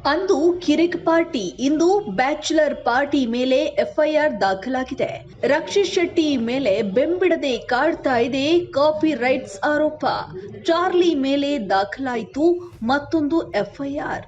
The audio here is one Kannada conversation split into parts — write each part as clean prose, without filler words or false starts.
ಅಂದು ಕಿರಿಕ್ ಪಾರ್ಟಿ, ಇಂದು ಬ್ಯಾಚುಲರ್ ಪಾರ್ಟಿ ಮೇಲೆ ಎಫ್ಐಆರ್ ದಾಖಲಾಗಿದೆ. ರಕ್ಷಿತ್ ಶೆಟ್ಟಿ ಮೇಲೆ ಬೆಂಬಿಡದೆ ಕಾಡ್ತಾ ಇದೆ ಕಾಪಿ ರೈಟ್ಸ್ ಆರೋಪ. ಚಾರ್ಲಿ ಮೇಲೆ ದಾಖಲಾಯಿತು ಮತ್ತೊಂದು ಎಫ್ಐಆರ್.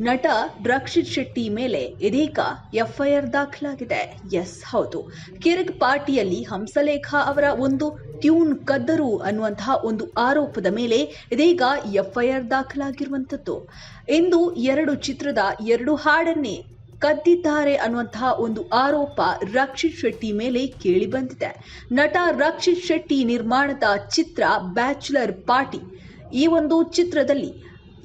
ನಟ ರಕ್ಷಿತ್ ಶೆಟ್ಟಿ ಮೇಲೆ ಇದೀಗ ಎಫ್ಐಆರ್ ದಾಖಲಾಗಿದೆ. ಎಸ್, ಹೌದು, ಕಿರಿಕ್ ಪಾರ್ಟಿಯಲ್ಲಿ ಹಂಸಲೇಖ ಅವರ ಒಂದು ಟ್ಯೂನ್ ಕದ್ದರು ಅನ್ನುವಂತಹ ಒಂದು ಆರೋಪದ ಮೇಲೆ ಇದೀಗ ಎಫ್ಐಆರ್ ದಾಖಲಾಗಿರುವಂಥದ್ದು. ಇಂದು 2 ಚಿತ್ರದ 2 ಹಾಡನ್ನೇ ಕದ್ದಿದ್ದಾರೆ ಅನ್ನುವಂತಹ ಒಂದು ಆರೋಪ ರಕ್ಷಿತ್ ಶೆಟ್ಟಿ ಮೇಲೆ ಕೇಳಿ ಬಂದಿದೆ. ನಟ ರಕ್ಷಿತ್ ಶೆಟ್ಟಿ ನಿರ್ಮಾಣದ ಚಿತ್ರ ಬ್ಯಾಚುಲರ್ ಪಾರ್ಟಿ.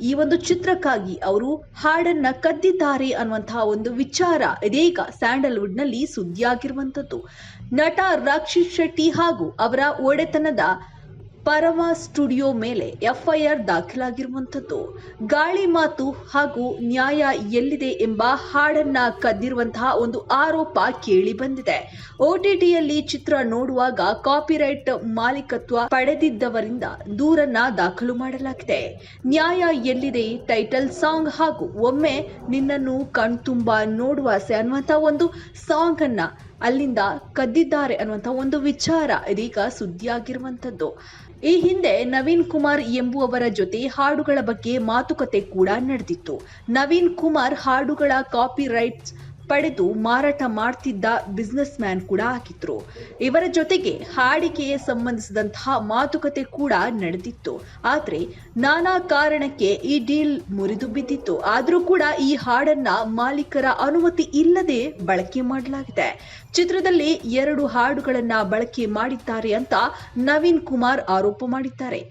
ಈ ಒಂದು ಚಿತ್ರಕ್ಕಾಗಿ ಅವರು ಹಾಡನ್ನ ಕದ್ದಿದ್ದಾರೆ ಅನ್ನುವಂತಹ ಒಂದು ವಿಚಾರ ಇದೀಗ ಸ್ಯಾಂಡಲ್ವುಡ್ ನಲ್ಲಿ ಸುದ್ದಿಯಾಗಿರುವಂತದ್ದು. ನಟ ರಕ್ಷಿತ್ ಶೆಟ್ಟಿ ಹಾಗೂ ಅವರ ಒಡೆತನದ ಪರವ ಸ್ಟುಡಿಯೋ ಮೇಲೆ ಎಫ್ಐಆರ್ ದಾಖಲಾಗಿರುವಂಥದ್ದು. ಗಾಳಿ ಮಾತು ಹಾಗೂ ನ್ಯಾಯ ಎಲ್ಲಿದೆ ಎಂಬ ಹಾಡನ್ನ ಕದ್ದಿರುವಂತಹ ಒಂದು ಆರೋಪ ಕೇಳಿ ಬಂದಿದೆ. OTTಯಲ್ಲಿ ಚಿತ್ರ ನೋಡುವಾಗ ಕಾಪಿರೈಟ್ ಮಾಲೀಕತ್ವ ಪಡೆದಿದ್ದವರಿಂದ ದೂರನ್ನ ದಾಖಲು ಮಾಡಲಾಗಿದೆ. ನ್ಯಾಯ ಎಲ್ಲಿದೆ ಟೈಟಲ್ ಸಾಂಗ್ ಹಾಗೂ ಒಮ್ಮೆ ನಿನ್ನನ್ನು ಕಣ್ತುಂಬ ನೋಡುವಾಸೆ ಅನ್ನುವಂತಹ ಒಂದು ಸಾಂಗ್ ಅನ್ನ ಅಲ್ಲಿಂದ ಕದ್ದಿದ್ದಾರೆ ಅನ್ನುವಂಥ ಒಂದು ವಿಚಾರ ಇದೀಗ ಸುದ್ದಿಯಾಗಿರುವಂಥದ್ದು. ಈ ಹಿಂದೆ ನವೀನ್ ಕುಮಾರ್ ಎಂಬುವವರ ಜೊತೆ ಹಾಡುಗಳ ಬಗ್ಗೆ ಮಾತುಕತೆ ಕೂಡ ನಡೆದಿತ್ತು. ನವೀನ್ ಕುಮಾರ್ ಹಾಡುಗಳ ಕಾಪಿ ರೈಟ್ಸ್ ಪಡೆದು ಮಾರಾಟ ಮಾಡ್ತಿದ್ದ ಬಿಸ್ನೆಸ್ ಮ್ಯಾನ್ ಕೂಡ ಆಗಿದ್ರು. ಇವರ ಜೊತೆಗೆ ಹಾಡಿಗೆ ಸಂಬಂಧಿಸಿದಂತಹ ಮಾತುಕತೆ ಕೂಡ ನಡೆದಿತ್ತು. ಆದ್ರೆ ನಾನಾ ಕಾರಣಕ್ಕೆ ಈ ಡೀಲ್ ಮುರಿದು ಬಿದ್ದಿತ್ತು. ಆದ್ರೂ ಕೂಡ ಈ ಹಾಡನ್ನ ಮಾಲೀಕರ ಅನುಮತಿ ಇಲ್ಲದೆ ಬಳಕೆ ಮಾಡಲಾಗಿದೆ. ಚಿತ್ರದಲ್ಲಿ 2 ಹಾಡುಗಳನ್ನ ಬಳಕೆ ಮಾಡಿದ್ದಾರೆ ಅಂತ ನವೀನ್ ಕುಮಾರ್ ಆರೋಪ ಮಾಡಿದ್ದಾರೆ.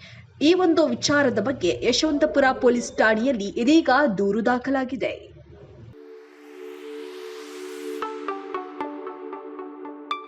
ಈ ಒಂದು ವಿಚಾರದ ಬಗ್ಗೆ ಯಶವಂತಪುರ ಪೊಲೀಸ್ ಠಾಣೆಯಲ್ಲಿ ಇದೀಗ ದೂರು ದಾಖಲಾಗಿದೆ.